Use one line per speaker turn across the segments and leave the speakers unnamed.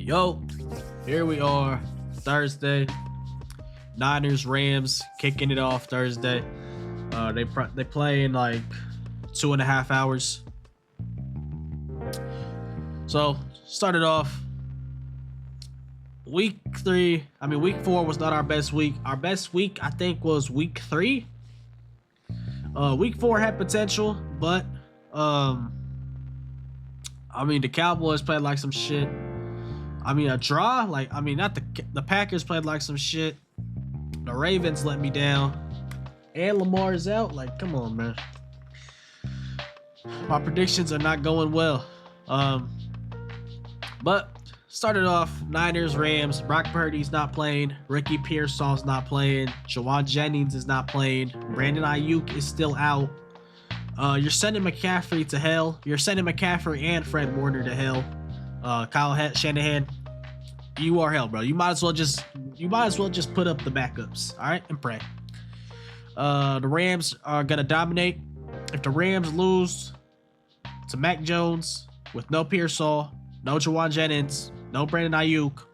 Yo, here we are, Thursday. Niners Rams kicking it off Thursday. They play in like 2.5 hours. So started off week 4 was not our best week. Our best week I think was week 3. Week 4 had potential, but the Cowboys played like some shit. A draw, not the Packers played like some shit. The Ravens let me down. And Lamar's out. Like, come on, man. My predictions are not going well. But started off Niners, Rams. Brock Purdy's not playing. Ricky Pearsall's not playing. Jawan Jennings is not playing. Brandon Ayuk is still out. You're sending McCaffrey to hell. You're sending McCaffrey and Fred Warner to hell. Kyle Shanahan, you are hell, bro. You might as well just put up the backups, all right, and pray. The Rams are gonna dominate. If the Rams lose to Mac Jones with no Pearsall, no Jawan Jennings, no Brandon Ayuk,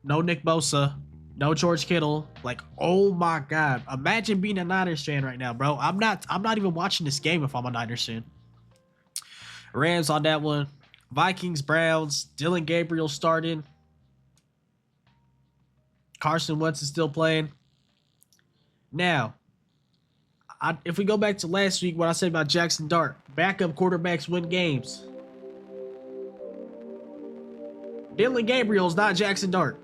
no Nick Bosa, no George Kittle, like, oh my God, imagine being a Niners fan right now, bro. I'm not even watching this game if I'm a Niners fan. Rams on that one. Vikings, Browns. Dylan Gabriel starting. Carson Wentz is still playing. Now, if we go back to last week, what I said about Jackson Dart, backup quarterbacks win games. Dylan Gabriel's not Jackson Dart.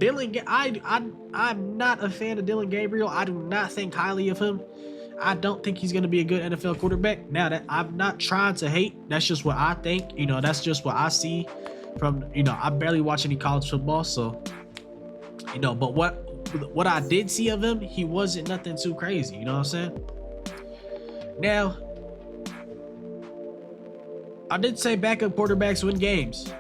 I'm not a fan of Dylan Gabriel. I do not think highly of him. I don't think he's going to be a good NFL quarterback. Now, that I'm not trying to hate. That's just what I think. That's just what I see from, I barely watch any college football. So, but what I did see of him, he wasn't nothing too crazy. You know what I'm saying? Now, I did say backup quarterbacks win games.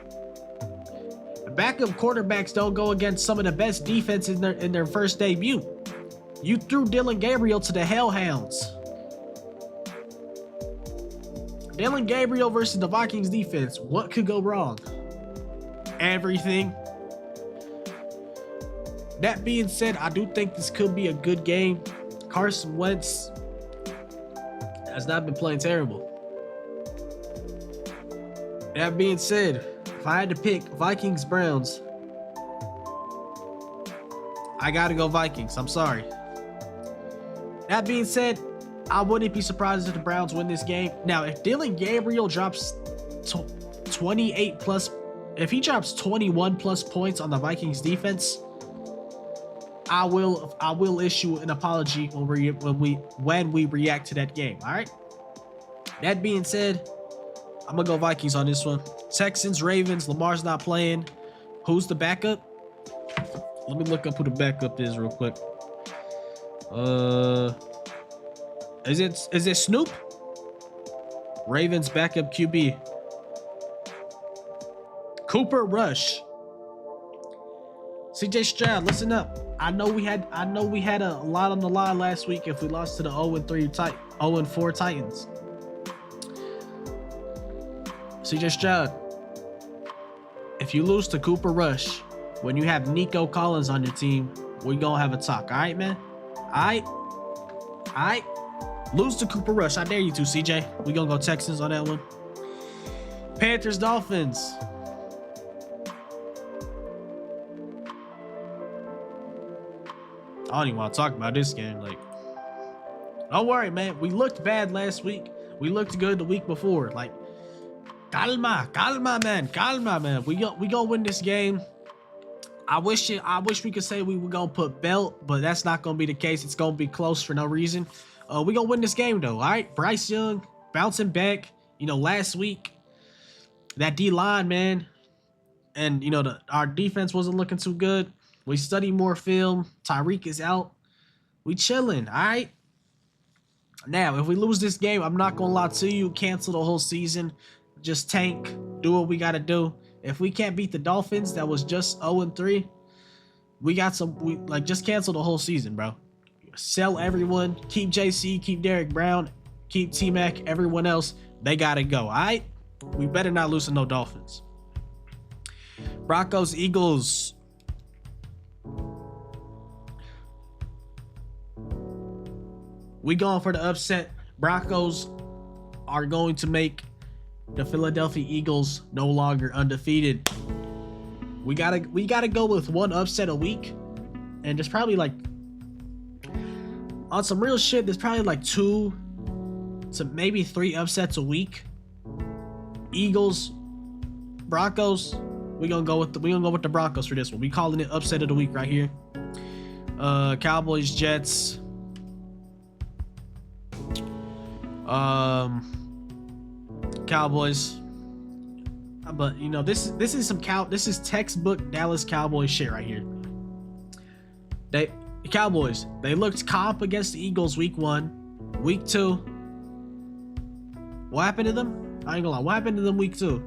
Backup quarterbacks don't go against some of the best defense in their first debut. You threw Dylan Gabriel to the Hellhounds. Dylan Gabriel versus the Vikings defense. What could go wrong? Everything. That being said, I do think this could be a good game. Carson Wentz has not been playing terrible. That being said, if I had to pick Vikings, Browns, I gotta go Vikings. I'm sorry. That being said, I wouldn't be surprised if the Browns win this game. Now, if Dylan Gabriel drops 28 plus, if he drops 21 plus points on the Vikings defense, I will issue an apology when we react to that game. All right. That being said, I'm gonna go Vikings on this one. Texans, Ravens. Lamar's not playing. Who's the backup? Let me look up who the backup is real quick. Is it Snoop? Ravens backup QB. Cooper Rush. CJ Stroud, listen up. I know we had a lot on the line last week if we lost to the 0-4 Titans. CJ Stroud, if you lose to Cooper Rush when you have Nico Collins on your team, we gonna have a talk, all right, man? All right. Lose to Cooper Rush. I dare you to, CJ. We gonna go Texans on that one. Panthers, Dolphins. I don't even want to talk about this game. Like, don't worry, man. We looked bad last week. We looked good the week before. Like, calma, man. We gonna win this game. I wish we could say we were gonna put belt, but that's not gonna be the case. It's gonna be close for no reason. We gonna win this game though. All right, Bryce Young bouncing back. Last week that D line, man, and our defense wasn't looking too good. We study more film. Tyreek is out. We chilling. All right. Now, if we lose this game, I'm not gonna lie to you. Cancel the whole season. Just tank. Do what we gotta do. If we can't beat the Dolphins, that was just 0-3. Just cancel the whole season, bro. Sell everyone. Keep JC. Keep Derek Brown. Keep T-Mac. Everyone else, they gotta go. All right. We better not lose to no Dolphins. Broncos, Eagles. We going for the upset. Broncos are going to make the Philadelphia Eagles no longer undefeated. We gotta go with one upset a week, and there's probably like, on some real shit, there's probably like 2 to maybe 3 upsets a week. Eagles, Broncos. We're gonna go with the Broncos for this one. We calling it upset of the week right here. Cowboys, Jets. Cowboys. But you know, this is textbook Dallas Cowboys shit right here. The Cowboys, they looked comp against the Eagles week 1. Week 2, what happened to them? I ain't gonna lie, what happened to them week 2?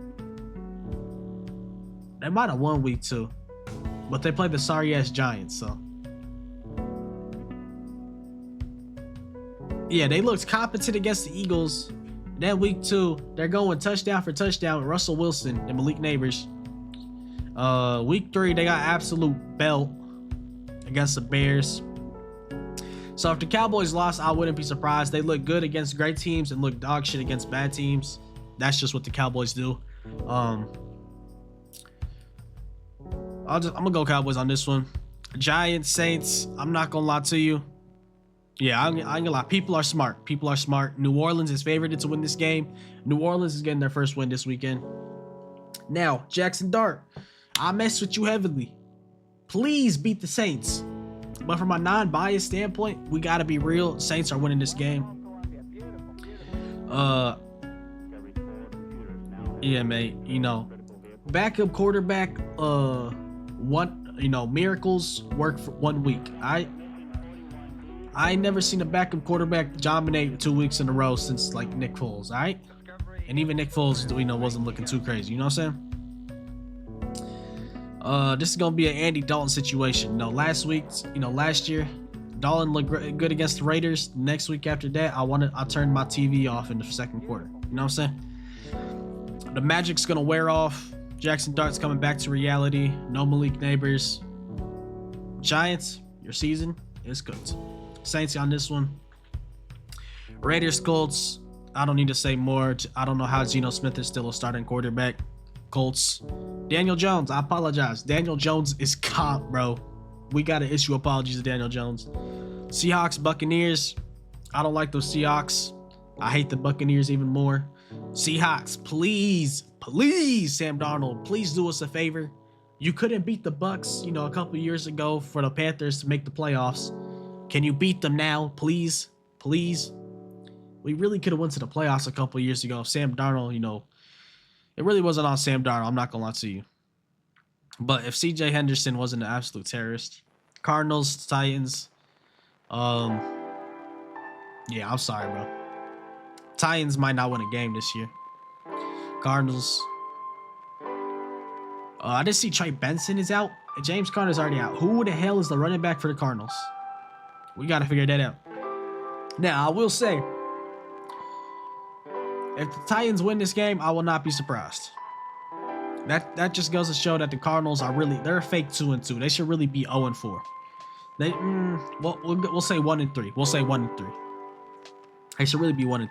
They might have won week 2, but they played the sorry ass Giants, so yeah, they looked competent against the Eagles. Then week 2, they're going touchdown for touchdown with Russell Wilson and Malik Neighbors. Week 3, they got absolute belt against the Bears. So if the Cowboys lost, I wouldn't be surprised. They look good against great teams and look dog shit against bad teams. That's just what the Cowboys do. I'm gonna go Cowboys on this one. Giants, Saints. I'm not gonna lie to you. Yeah, I ain't gonna lie. People are smart. People are smart. New Orleans is favored to win this game. New Orleans is getting their first win this weekend. Now, Jackson Dart, I mess with you heavily. Please beat the Saints. But from a non-biased standpoint, we gotta be real. Saints are winning this game. Yeah, mate. You know, backup quarterback. Miracles work for 1 week. I ain't never seen a backup quarterback dominate 2 weeks in a row since like Nick Foles, all right? And even Nick Foles, wasn't looking too crazy. You know what I'm saying? This is gonna be an Andy Dalton situation. Last year, Dalton looked good against the Raiders. Next week after that, I turned my TV off in the second quarter. You know what I'm saying? The magic's gonna wear off. Jackson Dart's coming back to reality. No Malik Neighbors. Giants, your season is cooked. Saints on this one. Raiders, Colts. I don't need to say more. I don't know how Geno Smith is still a starting quarterback. Colts. Daniel Jones. I apologize. Daniel Jones is comp, bro. We got to issue apologies to Daniel Jones. Seahawks, Buccaneers. I don't like those Seahawks. I hate the Buccaneers even more. Seahawks, please, Sam Darnold, please do us a favor. You couldn't beat the Bucks, a couple years ago for the Panthers to make the playoffs. Can you beat them now, please? Please. We really could have went to the playoffs a couple years ago. Sam Darnold, it really wasn't on Sam Darnold. I'm not gonna lie to you. But if CJ Henderson wasn't an absolute terrorist, Cardinals, Titans. Yeah, I'm sorry, bro. Titans might not win a game this year. Cardinals. I didn't see Trey Benson is out. James Conner's already out. Who the hell is the running back for the Cardinals? We got to figure that out. Now, I will say, if the Titans win this game, I will not be surprised. That just goes to show that the Cardinals they're a fake 2-2. They should really be 0-4. We'll say 1-3. We'll say 1-3. They should really be 1-3.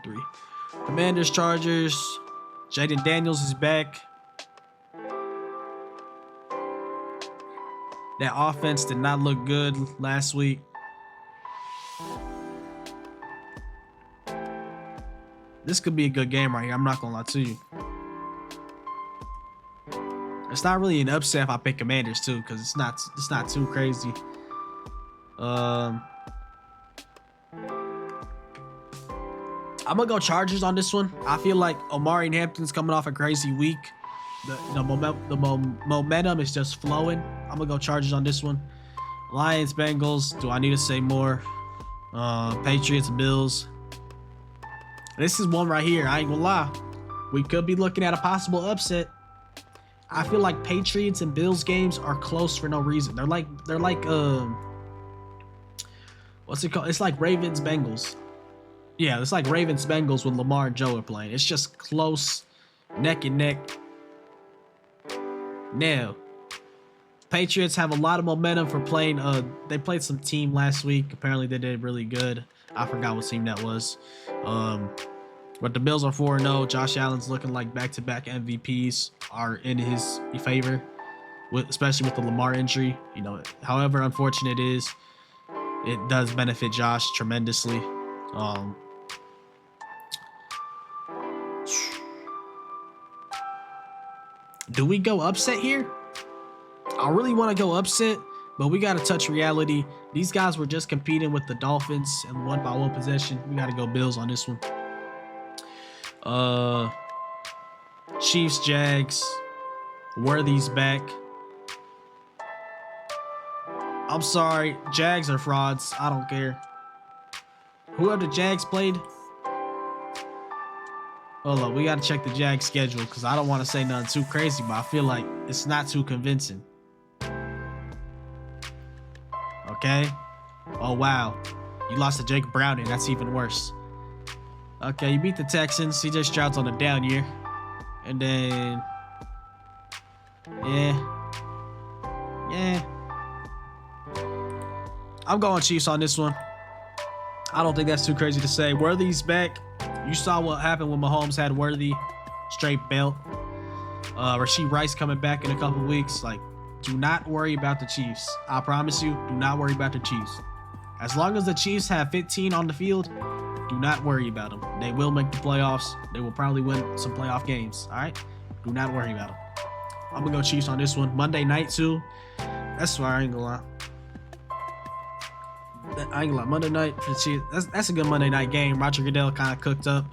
Commanders, Chargers. Jaden Daniels is back. That offense did not look good last week. This could be a good game right here. I'm not gonna lie to you. It's not really an upset if I pick Commanders too, because it's not too crazy. I'm gonna go Chargers on this one. I feel like Omari Hampton's coming off a crazy week. The momentum is just flowing. I'm gonna go Chargers on this one. Lions, Bengals. Do I need to say more? Patriots, Bills. This is one right here. I ain't gonna lie. We could be looking at a possible upset. I feel like Patriots and Bills games are close for no reason. They're like what's it called? It's like Ravens, Bengals. Yeah, it's like Ravens, Bengals when Lamar and Joe are playing. It's just close. neck and neck. Now, Patriots have a lot of momentum for playing. They played some team last week. Apparently, they did really good. I forgot what team that was. But the Bills are 4-0. Josh Allen's looking like back-to-back MVPs are in his favor, especially with the Lamar injury. You know, however unfortunate it is, it does benefit Josh tremendously. Do we go upset here? I really want to go upset, but we got to touch reality. These guys were just competing with the Dolphins and won by 1 possession. We got to go Bills on this one. Chiefs, Jags. Worthy's back. I'm sorry. Jags are frauds. I don't care. Whoever the Jags played. Hold on. We got to check the Jags schedule because I don't want to say nothing too crazy, but I feel like it's not too convincing. Okay. Oh, wow. You lost to Jake Browning. That's even worse. Okay, you beat the Texans. CJ Stroud's on a down year. And then... Yeah. I'm going Chiefs on this one. I don't think that's too crazy to say. Worthy's back. You saw what happened when Mahomes had Worthy straight belt. Rashee Rice coming back in a couple weeks. Like, do not worry about the Chiefs. I promise you, do not worry about the Chiefs. As long as the Chiefs have 15 on the field, do not worry about them. They will make the playoffs. They will probably win some playoff games. All right? Do not worry about them. I'm going to go Chiefs on this one. Monday night, too. That's why I ain't going to lie. I ain't gonna lie. Monday night for the Chiefs. That's a good Monday night game. Roger Goodell kind of cooked up.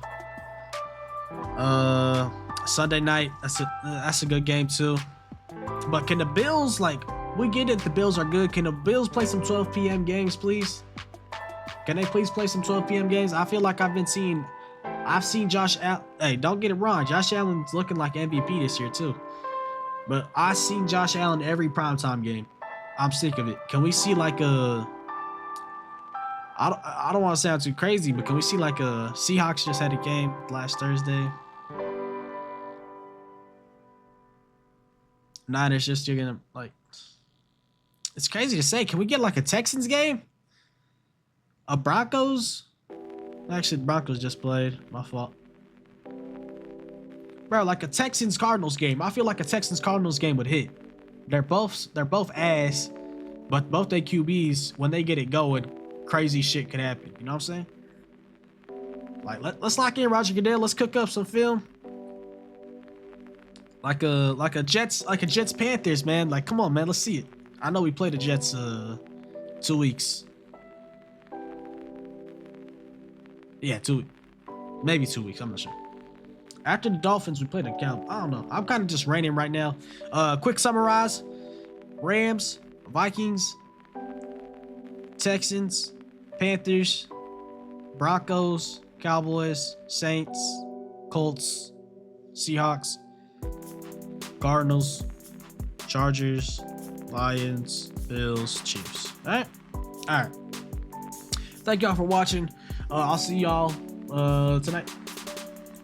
Sunday night. That's a good game, too. But can the Bills, like, we get it, the Bills are good. Can the Bills play some 12 p.m. games, please? Can they please play some 12 p.m. games? I feel like I've seen Josh Allen. Hey, don't get it wrong. Josh Allen's looking like MVP this year, too. But I've seen Josh Allen every primetime game. I'm sick of it. Can we see like a... I don't want to sound too crazy, but can we see like a... Seahawks just had a game last Thursday. Niners just, you're gonna, like... It's crazy to say. Can we get like a Texans game? A Broncos? Actually, the Broncos just played. My fault. Bro, like a Texans-Cardinals game. I feel like a Texans-Cardinals game would hit. They're both ass, but both their QBs, when they get it going, crazy shit could happen. You know what I'm saying? Like, let's lock in Roger Goodell. Let's cook up some film. Like a Jets Panthers, man. Like, come on, man. Let's see it. I know we played the Jets 2 weeks. Yeah, maybe 2 weeks. I'm not sure. After the Dolphins, we played a count. I don't know. I'm kind of just raining right now. Quick summarize. Rams, Vikings, Texans, Panthers, Broncos, Cowboys, Saints, Colts, Seahawks, Cardinals, Chargers, Lions, Bills, Chiefs. All right. Thank y'all for watching. I'll see y'all tonight.